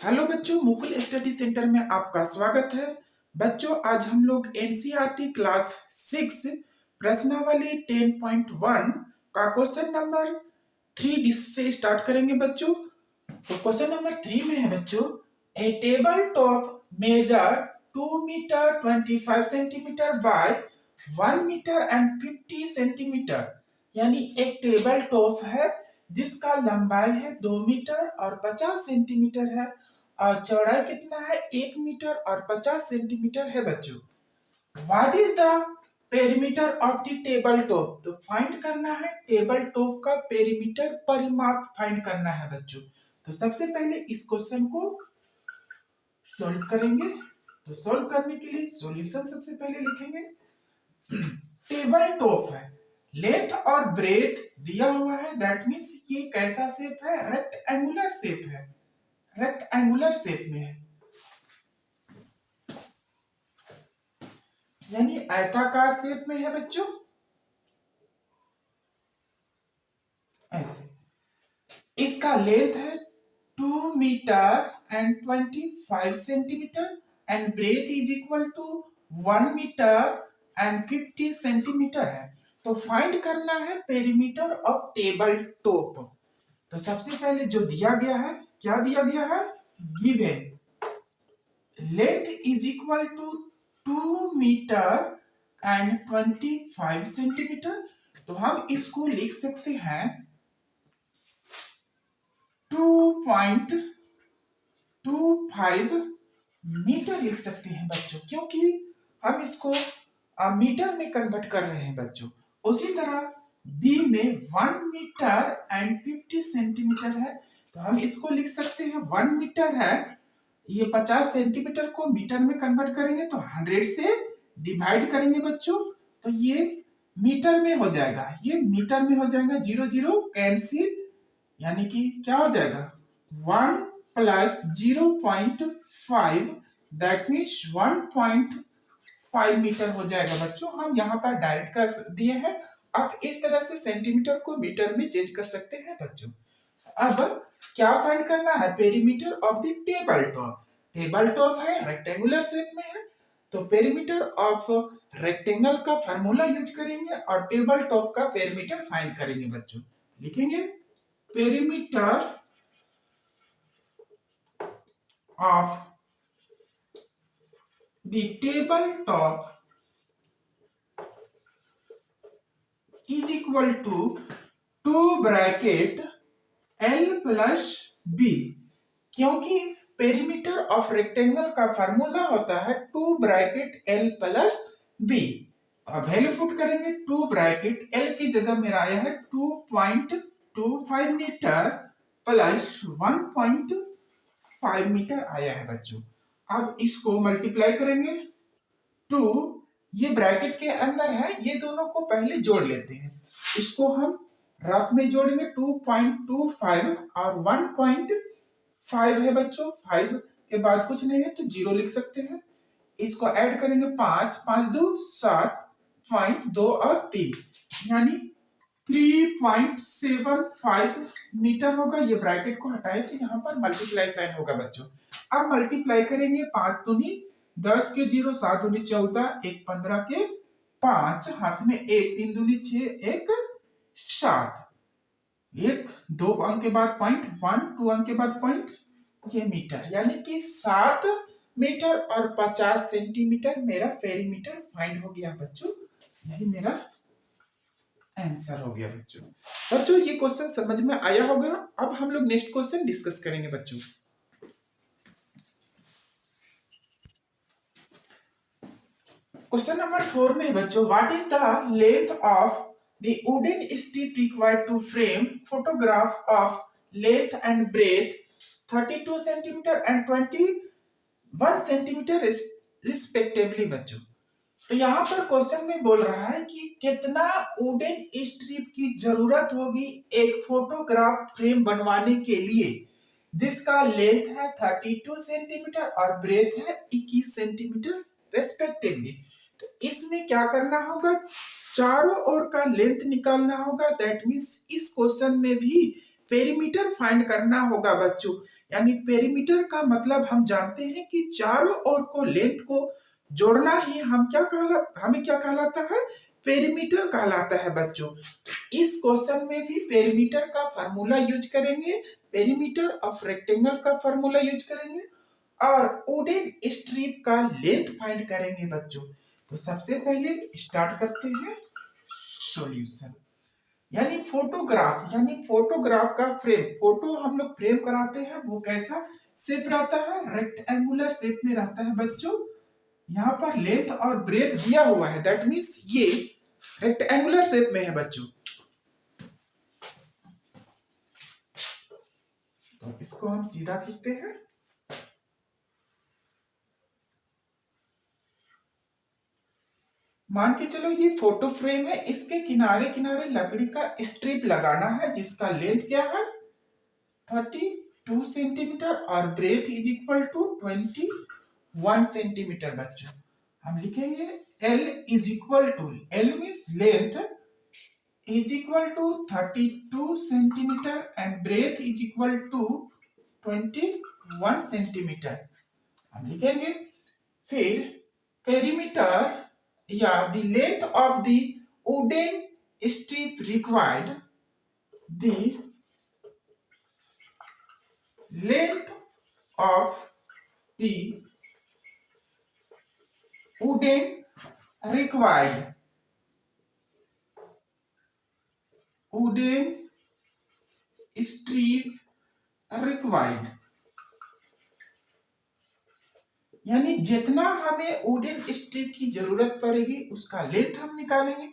Hello बच्चों, Mukul study centre में आपका स्वागत है। बच्चों, आज हम लोग एनसीईआरटी क्लास 6 प्रश्नावली 10.1 का क्वेश्चन नंबर 3 से स्टार्ट करेंगे बच्चों। तो क्वेश्चन नंबर 3 में है बच्चों, a table top measure 2 metre 25 centimetre by 1 metre and 50 centimetre. यानी एक टेबल टॉप है जिसका लंबाई है 2 मीटर और 50 सेंटीमीटर है और चौड़ाई कितना है 1 मीटर और 50 सेंटीमीटर है बच्चों। What is the perimeter of the table top. तो फाइंड करना है टेबल टॉप का पेरीमीटर, परिमाप फाइंड करना है बच्चों। तो सबसे पहले इस क्वेश्चन को सॉल्व करेंगे। तो सॉल्व करने के लिए सॉल्यूशन सबसे पहले लिखेंगे। टेबल टॉप है, लेंथ और ब्रेथ दिया हुआ है, दैट मींस ये कैसा शेप है, रेक्टेंगुलर शेप है, रेक्टेंगुलर शेप में है, यानी आयताकार शेप में है बच्चों, ऐसे। इसका लेंथ है 2 metre and 25 centimetre and breadth is equal to 1 metre and 50 centimetre है। तो फाइंड करना है पेरीमीटर ऑफ टेबल टॉप। तो सबसे पहले जो दिया गया है, क्या दिया गया है, given length is equal to 2 metre and 25 centimetre. तो हम इसको लिख सकते हैं 2.25 मीटर लिख सकते हैं बच्चों, क्योंकि हम इसको मीटर में कन्वर्ट कर रहे हैं बच्चों। उसी तरह बी में 1 मीटर एंड 50 सेंटीमीटर है, तो हम इसको लिख सकते हैं 1 मीटर है, ये 50 सेंटीमीटर को मीटर में कन्वर्ट करेंगे तो 100 से डिवाइड करेंगे बच्चों, तो ये मीटर में हो जाएगा, ये मीटर में हो जाएगा, 0 0 कैंसिल, यानी कि क्या हो जाएगा 1 प्लस 0.5, दैट मीन्स 1.5 मीटर हो जाएगा बच्चों। हम यहाँ पर डायरेक्ट कर दिए हैं, आप इस तरह से सेंटीमीटर को मीटर में चेंज कर सकते हैं बच्चों। अब क्या फाइंड करना है, perimeter of the table top. Table top है, रेक्टेंगुलर शेप में है, तो पेरीमीटर ऑफ रेक्टेंगल का फार्मूला यूज करेंगे और टेबल टॉप का पेरीमीटर फाइंड करेंगे बच्चों। लिखेंगे perimeter of the table top is equal to 2 bracket L plus B, क्योंकि पेरीमीटर ऑफ रेक्टेंगल का फार्मूला होता है 2 ब्रैकेट L प्लस B। अब वैल्यू पुट करेंगे, 2 ब्रैकेट L की जगह मेरा आया है 2.25 मीटर प्लस 1.5 मीटर आया है बच्चों। अब इसको मल्टीप्लाई करेंगे, 2 ये ब्रैकेट के अंदर है, ये दोनों को पहले जोड़ लेते हैं, इसको हम रफ में जोड़ेंगे, 2.25 और 1.5 है बच्चों, 5 के बाद कुछ नहीं है तो 0 लिख सकते हैं। इसको ऐड करेंगे 5 5 2 7 पॉइंट 2 और 3, यानी 3.75 मीटर होगा। ये ब्रैकेट को हटाए थे, यहाँ पर मल्टीप्लाई साइन होगा बच्चों। अब मल्टीप्लाई करेंगे, 5 दूनी 10 के 0, 7 दूनी 14, 1 15 के 5, हाथ में 1, 3 दूनी 6, 1 7, 1 2 अंक के बाद पॉइंट, 1 2 अंक के बाद पॉइंट, ये मीटर, यानी कि 7 मीटर और 50 सेंटीमीटर मेरा पेरीमीटर फाइंड हो गया बच्चों। यही मेरा आंसर हो गया बच्चों। बच्चों ये क्वेश्चन समझ में आया होगा। अब हम लोग नेक्स्ट क्वेश्चन डिस्कस करेंगे बच्चों। क्वेश्चन नंबर 4 में बच्चों, what is the length of the wooden strip required to frame photograph of length and breadth 32 centimetre and 21 centimetre respectively बच्चों। तो यहाँ पर क्वेश्चन में बोल रहा है कि कितना वुडन स्ट्रिप की जरूरत होगी एक फोटोग्राफ फ्रेम बनवाने के लिए, जिसका लेंथ है 32 सेंटीमीटर और ब्रेथ है 21 सेंटीमीटर रेस्पेक्टिवली। तो इसमें क्या करना होगा, चारों ओर का लेंथ निकालना होगा, दैट मींस इस क्वेश्चन में भी पेरीमीटर फाइंड करना होगा बच्चों। यानी पेरीमीटर का मतलब हम जानते हैं कि चारों ओर को लेंथ को जोड़ना ही हमें क्या कहलाता है, पेरीमीटर कहलाता है बच्चों। इस क्वेश्चन में भी पेरीमीटर का फार्मूला यूज करेंगे, पेरीमीटर ऑफ रेक्टेंगल का फार्मूला यूज करेंगे और वुडन स्ट्रिप का लेंथ फाइंड करेंगे बच्चों। तो सबसे पहले स्टार्ट करते हैं सॉल्यूशन। यानी फोटोग्राफ का फ्रेम, फोटो हम लोग फ्रेम कराते हैं, वो कैसा शेप रहता है, रेक्टेंगुलर शेप में रहता है बच्चों। यहाँ पर लेंथ और ब्रेथ दिया हुआ है, दैट मीन्स ये रेक्टेंगुलर शेप में है बच्चों। तो इसको हम सीधा खींचते हैं। मान के चलो ये फोटो फ्रेम है, इसके किनारे किनारे लकड़ी का स्ट्रिप लगाना है जिसका लेंथ क्या है 32 सेंटीमीटर और breadth is equal to 21 centimetre बच्चों। हम लिखेंगे L is equal to, L means length is equal to 32 centimetre and breadth is equal to 21 centimetre. हम लिखेंगे फिर पेरीमीटर या the length of the wooden strip required, the length of the wooden required, wooden strip required, यानी जितना हमें wooden strip की जरूरत पड़ेगी उसका लेंथ हम निकालेंगे।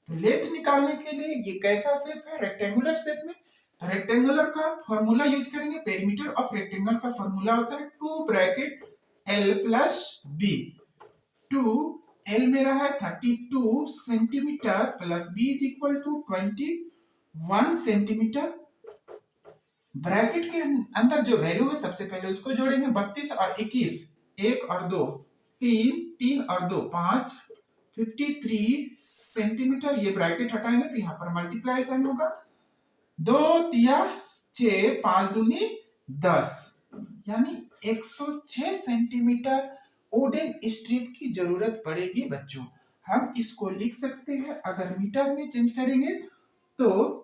तो लेंथ निकालने के लिए ये कैसा शेप है, रेक्टेंगुलर शेप में, तो रेक्टेंगुलर का फॉर्मूला यूज करेंगे। पेरीमीटर ऑफ रेक्टेंगल का फॉर्मूला होता है 2 bracket L plus B। 2 L मेरा है 32 centimetre plus B is equal to 21 centimetre. Bracket के अंदर जो वैल्यू है सबसे पहले उसको जोड़ेंगे, 32 और 21, 1 और 2 3, 3 और 2 5, 53 सेंटीमीटर। ये ब्रैकेट हटाएंगे तो यहाँ पर मल्टीप्लाई होगा, 2 तिया 6, 5 दूनी 10, यानी 106 सेंटीमीटर वुडन स्ट्रिप की जरूरत पड़ेगी बच्चों। हम इसको लिख सकते हैं, अगर मीटर में चेंज करेंगे तो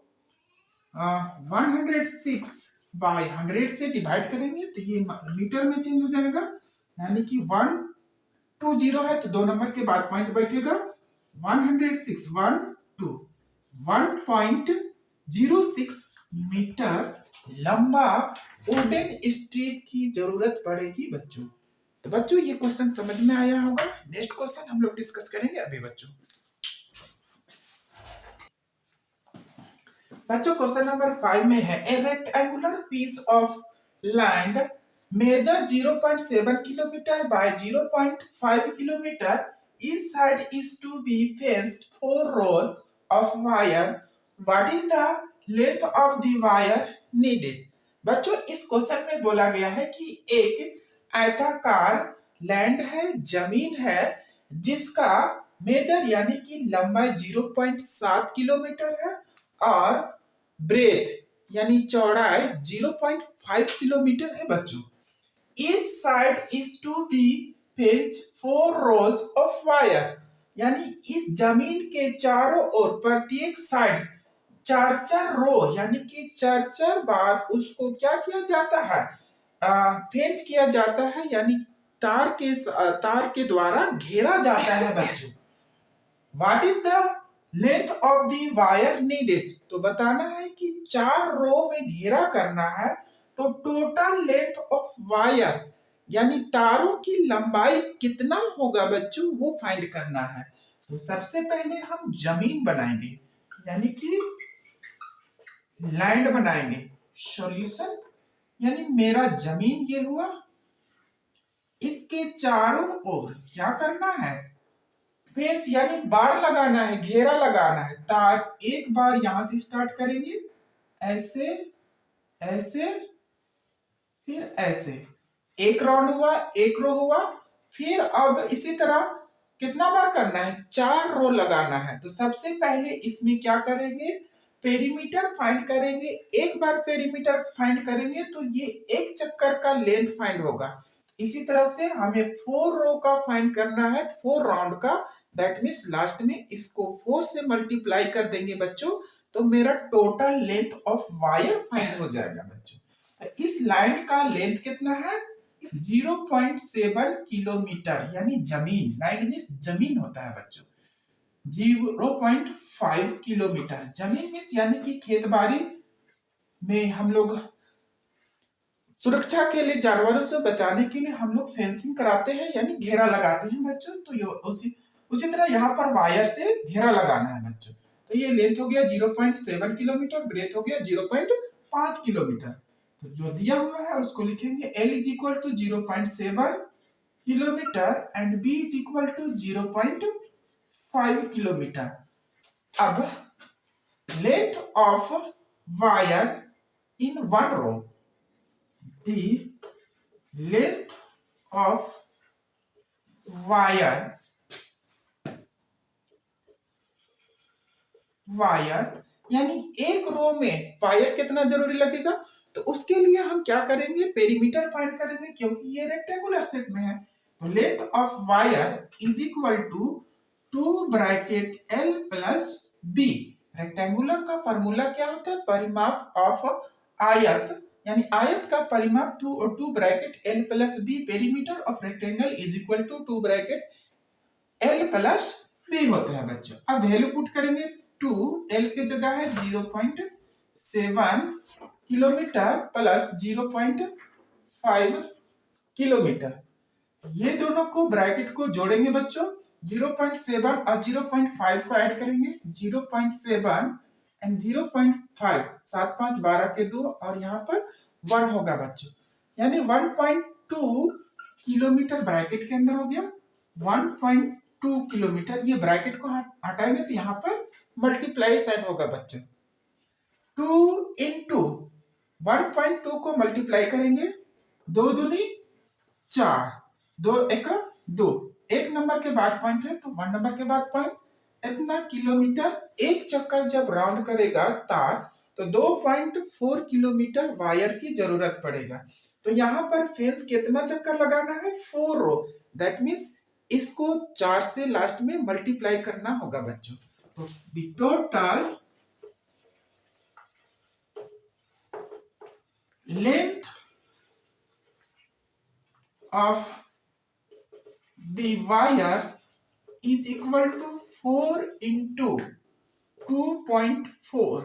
106 बाय 100 से डिवाइड करेंगे तो ये मीटर में चेंज हो जाएगा, यानी कि 120 है तो 2 नंबर के बाद पॉइंट बैठेगा, 106 106 मीटर लंबा वुडन स्ट्रिप की जरूरत पड़ेगी बच्चों। तो बच्चों ये क्वेश्चन समझ में आया होगा। नेक्स्ट क्वेश्चन हम लोग डिस्कस करेंगे अभी बच्चों। क्वेश्चन नंबर 5 में है, a rectangular piece of land measure 0.7 kilometre by 0.5 kilometre, each side is to be fenced 4 rows of wire, what is the length of the wire needed? बच्चों इस question में बोला गया है कि एक आयताकार लैंड है, जमीन है, जिसका मेजर यानी कि लंबाई 0.7 किलोमीटर है और ब्रेथ यानी चौड़ाई 0.5 किलोमीटर है बच्चों। Each side is to be fenced 4 rows of wire, यानी इस जमीन के चारों ओर प्रत्येक साइड 4-4 रो यानी कि 4-4 बार उसको क्या किया जाता है, फेंच किया जाता है, यानी तार के द्वारा घेरा जाता है बच्चों। What is the length of the wire needed, तो बताना है कि 4 रो में घेरा करना है, तो टोटल लेंथ ऑफ वायर यानी तारों की लंबाई कितना होगा बच्चों वो फाइंड करना है। तो सबसे पहले हम जमीन बनाएंगे यानी कि लैंड बनाएंगे। सॉल्यूशन यानी मेरा जमीन ये हुआ, इसके चारों ओर क्या करना है, फेंस यानी बाड़ लगाना है, घेरा लगाना है। तार एक बार यहां से स्टार्ट करेंगे, ऐसे ऐसे फिर ऐसे, एक राउंड हुआ, एक रो हुआ, फिर अब इसी तरह कितना बार करना है, 4 रो लगाना है। तो सबसे पहले इसमें क्या करेंगे, पेरीमीटर फाइंड करेंगे, एक बार पेरीमीटर फाइंड करेंगे तो ये एक चक्कर का लेंथ फाइंड होगा। इसी तरह से हमें 4 रो का फाइंड करना है, 4 राउंड का। दैट मीन्स लास्ट में इसको 4 से मल्टीप्लाई कर देंगे बच्चों, तो मेरा total length of wire find हो जाएगा बच्चों। तो इस लाइन का लेंथ कितना है? 0.7 किलोमीटर, यानी जमीन, लाइन मीन्स जमीन होता है बच्चों। 0.5 किलोमीटर जमीन मीन्स यानी कि खेत बाड़ी में हम लोग सुरक्षा के लिए, जानवरों से बचाने के लिए हम लोग फेंसिंग कराते हैं, यानी घेरा लगाते हैं बच्चों। तो उसी तरह यहाँ पर वायर से घेरा लगाना है बच्चों। तो ये लेंथ हो गया 0.7 किलोमीटर, ब्रेथ हो गया 0.5 किलोमीटर। तो जो दिया हुआ है उसको लिखेंगे L is equal to 0.7 kilometre and B is equal to 0.5 kilometre. अब length of wire in one row, the length of wire यानी एक रो में वायर कितना जरूरी लगेगा, तो उसके लिए हम क्या करेंगे, पेरीमीटर फाइंड करेंगे, क्योंकि ये रेक्टेंगुलर शेप में है। तो length of wire is equal to 2 bracket L plus B। Rectangular का फॉर्मूला क्या होता है? परिमाप ऑफ आयत, यानी आयत का परिमाप 2 bracket L plus B। Perimeter of rectangle is equal to 2 bracket L plus B होता है बच्चों। अब वैल्यू पुट करेंगे, 2 L की जगह है 0.7 किलोमीटर प्लस 0.5 किलोमीटर। ये दोनों को ब्रैकेट को जोड़ेंगे बच्चों, 0.7 और 0.5 को ऐड करेंगे, 0.7 एंड 0.5, 7 5 12 के 2 और यहाँ पर 1 होगा बच्चों, यानी 1.2 किलोमीटर ब्रैकेट के अंदर हो गया। 1.2 किलोमीटर, ये ब्रैकेट को हटाएंगे तो यहाँ पर मल्टीप्लाई साइन होगा बच्चों। 2 इंटू 1.2 को मल्टीप्लाई करेंगे, 2 दूनी 4, 2 एक 2, एक नंबर के बाद पॉइंट है तो 1 नंबर के बाद पॉइंट। इतना किलोमीटर एक चक्कर जब राउंड करेगा तार, तो 2.4 किलोमीटर वायर की जरूरत पड़ेगा। तो यहाँ पर फेंस कितना चक्कर लगाना है? 4 रो। दैट मीन्स इसको 4 से लास्ट में मल्टीप्लाई करना होगा बच्चों। तो the total length of the wire is equal to 4 into 2.4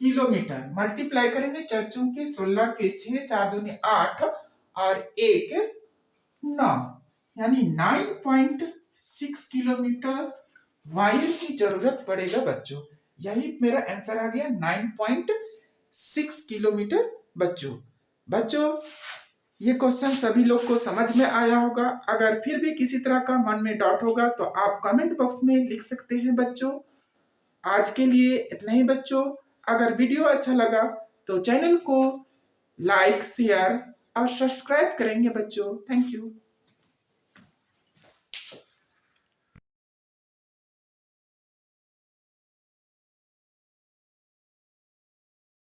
kilometre. Multiply करेंगे, 4 चौके 16 के 6, 4 दूनी 8 और 1 9, यानी 9.6 किलोमीटर वायर की जरूरत पड़ेगा बच्चों। यही मेरा आंसर आ गया, 9.6 किलोमीटर बच्चों। ये क्वेश्चन सभी लोग को समझ में आया होगा। अगर फिर भी किसी तरह का मन में डाउट होगा तो आप कमेंट बॉक्स में लिख सकते हैं बच्चों। आज के लिए इतना ही बच्चों। अगर वीडियो अच्छा लगा तो चैनल को लाइक, शेयर और सब्सक्राइब करेंगे बच्चों। Thank you.